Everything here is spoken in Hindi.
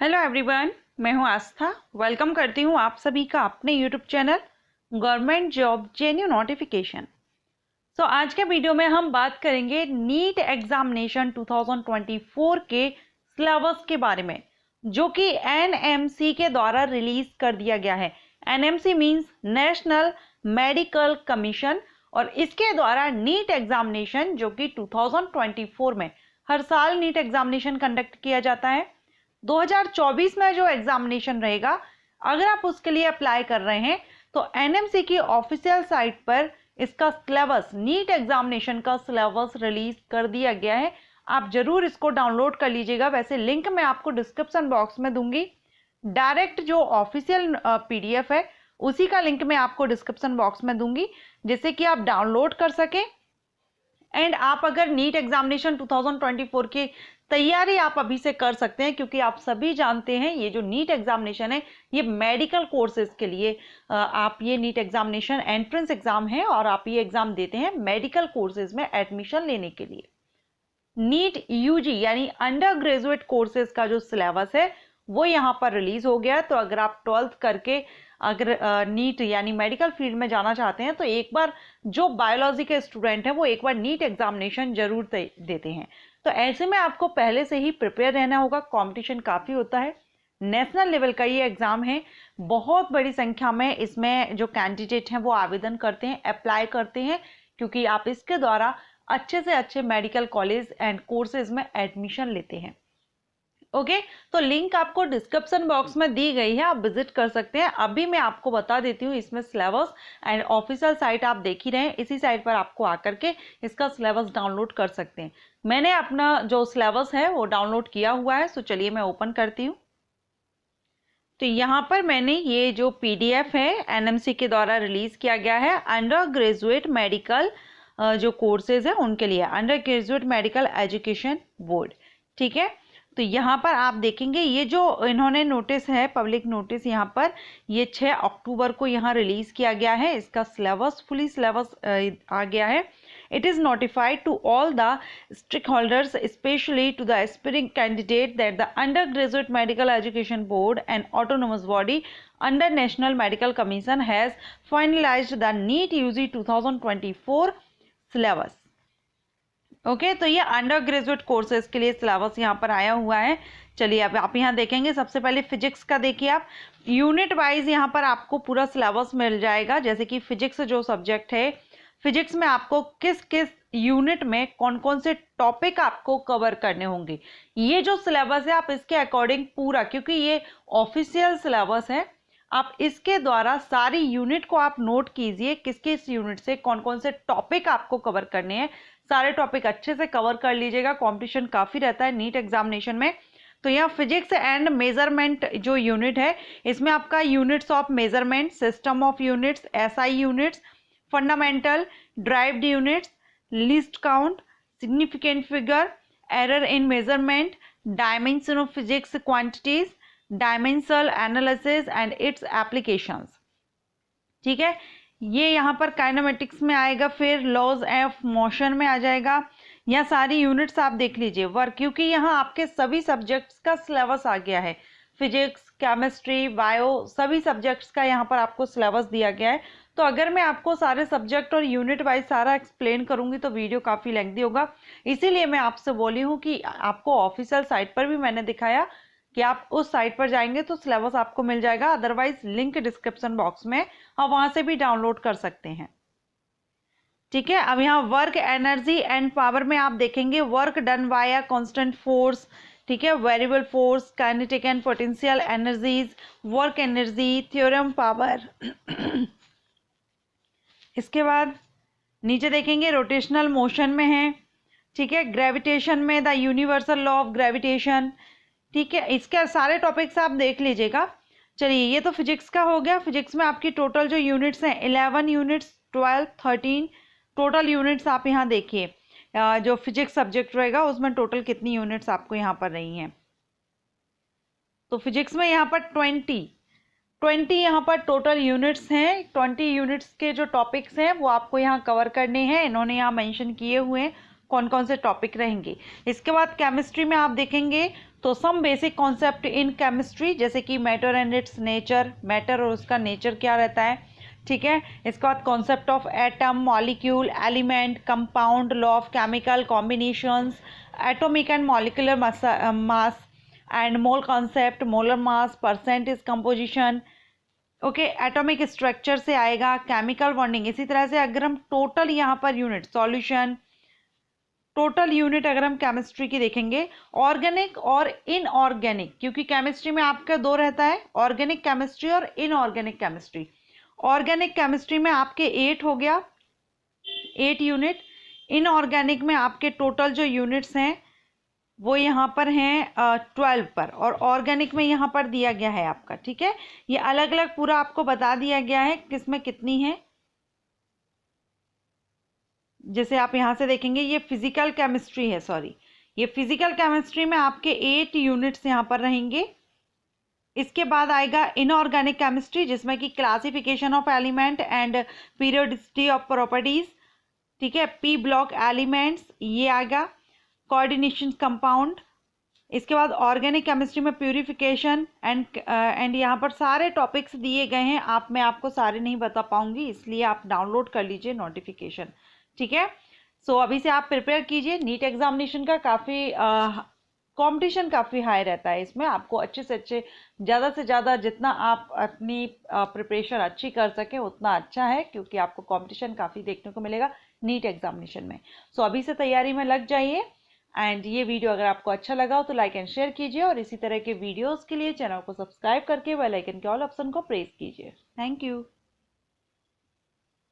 हेलो एवरीवन, मैं हूं आस्था। वेलकम करती हूं आप सभी का अपने YouTube channel government job जेन्यू notification. आज के वीडियो में हम बात करेंगे नीट एग्जामिनेशन 2024 के सिलेबस के बारे में, जो कि एनएमसी के द्वारा रिलीज कर दिया गया है। NMC means national medical commission, और इसके द्वारा नीट एग्जामिनेशन, जो कि 2024 में हर साल नीट एग्जामिनेशन कंडक्ट किया जाता है, 2024 में जो एग्जामिनेशन रहेगा, अगर आप उसके लिए अप्लाई कर रहे हैं तो एनएमसी की ऑफिशियल साइट पर इसका सिलेबस, नीट एग्जामिनेशन का सिलेबस रिलीज कर दिया गया है। आप जरूर इसको डाउनलोड कर लीजिएगा। वैसे लिंक मैं आपको डिस्क्रिप्शन बॉक्स में दूंगी। डायरेक्ट जो ऑफिशियल पीडीएफ है उसी का लिंक मैं आपको डिस्क्रिप्शन बॉक्स में दूंगी, जिससे कि आप डाउनलोड कर सकें। एंड आप अगर नीट एग्जामिनेशन 2024 की तैयारी आप अभी से कर सकते हैं, क्योंकि आप सभी जानते हैं ये जो नीट एग्जामिनेशन है ये मेडिकल कोर्सेज के लिए, आप ये नीट एग्जामिनेशन एंट्रेंस एग्जाम है और आप ये एग्जाम देते हैं मेडिकल कोर्सेज में एडमिशन लेने के लिए। नीट यूजी यानी अंडर ग्रेजुएट कोर्सेज का जो सिलेबस है वो यहाँ पर रिलीज हो गया है। तो अगर आप 12th करके अगर नीट यानी मेडिकल फील्ड में जाना चाहते हैं तो एक बार जो बायोलॉजी के स्टूडेंट हैं वो एक बार नीट एग्जामिनेशन जरूर देते हैं। तो ऐसे में आपको पहले से ही प्रिपेयर रहना होगा। कंपटीशन काफ़ी होता है, नेशनल लेवल का ये एग्ज़ाम है। बहुत बड़ी संख्या में इसमें जो कैंडिडेट हैं वो आवेदन करते हैं, अप्लाई करते हैं, क्योंकि आप इसके द्वारा अच्छे से अच्छे मेडिकल कॉलेज एंड कोर्सेज में एडमिशन लेते हैं। ओके, तो लिंक आपको डिस्क्रिप्शन बॉक्स में दी गई है, आप विजिट कर सकते हैं। अभी मैं आपको बता देती हूँ इसमें सिलेबस एंड ऑफिशियल साइट आप देख ही रहे हैं, इसी साइट पर आपको आकर के इसका सिलेबस डाउनलोड कर सकते हैं। मैंने अपना जो सिलेबस है वो डाउनलोड किया हुआ है, सो चलिए मैं ओपन करती हूँ। तो यहाँ पर मैंने ये जो पीडीएफ है एनएमसी के द्वारा रिलीज किया गया है अंडर ग्रेजुएट मेडिकल जो कोर्सेज है उनके लिए, under graduate medical education board. ठीक है, तो यहाँ पर आप देखेंगे ये जो इन्होंने नोटिस है, पब्लिक नोटिस, यहाँ पर ये 6 अक्टूबर को यहाँ रिलीज किया गया है। इसका सिलेबस, फुली सिलेबस आ गया है। It is notified to all the stakeholders, especially to the aspiring candidate, that the Undergraduate Medical Education Board, an autonomous body under National Medical Commission, has finalized the NEET UG 2024 syllabus. Okay, तो ये अंडर ग्रेजुएट कोर्सेज के लिए सिलेबस यहाँ पर आया हुआ है। चलिए अब आप यहाँ देखेंगे, सबसे पहले फिजिक्स का देखिए आप, यूनिट वाइज यहाँ पर आपको पूरा सिलेबस मिल जाएगा। जैसे कि फिजिक्स जो सब्जेक्ट है, फिजिक्स में आपको किस किस यूनिट में कौन कौन से टॉपिक आपको कवर करने होंगे, ये जो सिलेबस है आप इसके अकॉर्डिंग पूरा, क्योंकि ये ऑफिशियल सिलेबस है, आप इसके द्वारा सारी यूनिट को आप नोट कीजिए, किस किस यूनिट से कौन कौन से टॉपिक आपको कवर करने हैं। सारे टॉपिक अच्छे से कवर कर लीजिएगा, कंपटीशन काफ़ी रहता है नीट एग्जामिनेशन में। तो यहाँ फिजिक्स एंड मेजरमेंट जो यूनिट है, इसमें आपका units of measurement, system of units, SI units, fundamental, derived units, least count, significant figure, error in measurement, dimension of physics quantities, dimensional analysis and it's applications. ठीक है, ये यहाँ पर काइनेमेटिक्स में आएगा, फिर लॉज ऑफ मोशन में आ जाएगा। यहाँ सारी यूनिट्स आप देख लीजिए वर्क, क्योंकि यहाँ आपके सभी सब्जेक्ट्स का सिलेबस आ गया है। फिजिक्स, केमिस्ट्री, बायो, सभी सब्जेक्ट्स का यहाँ पर आपको सिलेबस दिया गया है। तो अगर मैं आपको सारे सब्जेक्ट और यूनिट वाइज सारा एक्सप्लेन करूंगी तो वीडियो काफ़ी लेंथी होगा, इसीलिए मैं आपसे बोली हूँ कि आपको ऑफिशियल साइट पर भी मैंने दिखाया कि आप उस साइट पर जाएंगे तो सिलेबस आपको मिल जाएगा। अदरवाइज लिंक डिस्क्रिप्शन बॉक्स में, आप वहाँ से भी डाउनलोड कर सकते हैं। ठीक है, अब यहाँ वर्क, एनर्जी एंड पावर में आप देखेंगे work done via constant force, ठीक है, variable force, kinetic and potential energies, work energy, theorem power. इसके बाद नीचे देखेंगे रोटेशनल मोशन में है, ठीक है, ग्रेविटेशन में the universal law of gravitation. ठीक है, इसके सारे टॉपिक्स आप देख लीजिएगा। चलिए, ये तो फिजिक्स का हो गया। फिजिक्स में आपकी टोटल जो यूनिट्स हैं 11 यूनिट्स, 12, 13 टोटल यूनिट्स आप यहाँ देखिए। जो फिजिक्स सब्जेक्ट रहेगा उसमें टोटल कितनी यूनिट्स आपको यहाँ पर रही हैं। तो फिजिक्स में यहाँ पर 20 यहाँ पर टोटल यूनिट्स हैं। 20 यूनिट्स के जो टॉपिक्स हैं वो आपको यहाँ कवर करने हैं, इन्होंने यहाँ मेंशन किए हुए हैं कौन कौन से टॉपिक रहेंगे। इसके बाद केमिस्ट्री में आप देखेंगे तो some basic concept in chemistry, जैसे कि matter and its nature, matter और उसका नेचर क्या रहता है, ठीक है। इसके बाद concept of atom, molecule, element, compound, law of chemical combinations, atomic and molecular mass and mole concept, molar mass, percentage composition, okay. Atomic structure से आएगा, केमिकल बॉन्डिंग। इसी तरह से अगर हम टोटल यहाँ per unit solution, total unit अगर हम केमिस्ट्री की देखेंगे, ऑर्गेनिक और इनऑर्गेनिक, क्योंकि केमिस्ट्री में आपका दो रहता है, ऑर्गेनिक केमिस्ट्री और इनऑर्गेनिक केमिस्ट्री। ऑर्गेनिक केमिस्ट्री में आपके 8 हो गया, 8 यूनिट। इनऑर्गेनिक में आपके टोटल जो यूनिट्स हैं वो यहाँ पर हैं 12 पर, और ऑर्गेनिक में यहाँ पर दिया गया है आपका, ठीक है। ये अलग अलग पूरा आपको बता दिया गया है किसमें कितनी है। जैसे आप यहाँ से देखेंगे ये फिजिकल केमिस्ट्री है, सॉरी, ये फिजिकल केमिस्ट्री में आपके 8 यूनिट्स यहाँ पर रहेंगे। इसके बाद आएगा इनऑर्गेनिक केमिस्ट्री, जिसमें कि classification of element and periodicity of properties, ठीक है। पी ब्लॉक एलिमेंट्स ये आएगा, कोऑर्डिनेशन कंपाउंड। इसके बाद ऑर्गेनिक केमिस्ट्री में प्यूरिफिकेशन एंड यहाँ पर सारे टॉपिक्स दिए गए हैं। मैं आपको सारे नहीं बता पाऊंगी, इसलिए आप डाउनलोड कर लीजिए नोटिफिकेशन, ठीक है। सो अभी से आप प्रिपेयर कीजिए। नीट एग्जामिनेशन का काफ़ी कंपटीशन काफ़ी हाई रहता है, इसमें आपको अच्छे से अच्छे, ज़्यादा से ज़्यादा जितना आप अपनी प्रिपरेशन अच्छी कर सकें उतना अच्छा है, क्योंकि आपको कंपटीशन काफ़ी देखने को मिलेगा नीट एग्जामिनेशन में। सो अभी से तैयारी में लग जाइए। एंड ये वीडियो अगर आपको अच्छा लगा हो तो लाइक एंड शेयर कीजिए, और इसी तरह के वीडियोज़ के लिए चैनल को सब्सक्राइब करके बेल आइकन के ऑल ऑप्शन को प्रेस कीजिए। Thank you.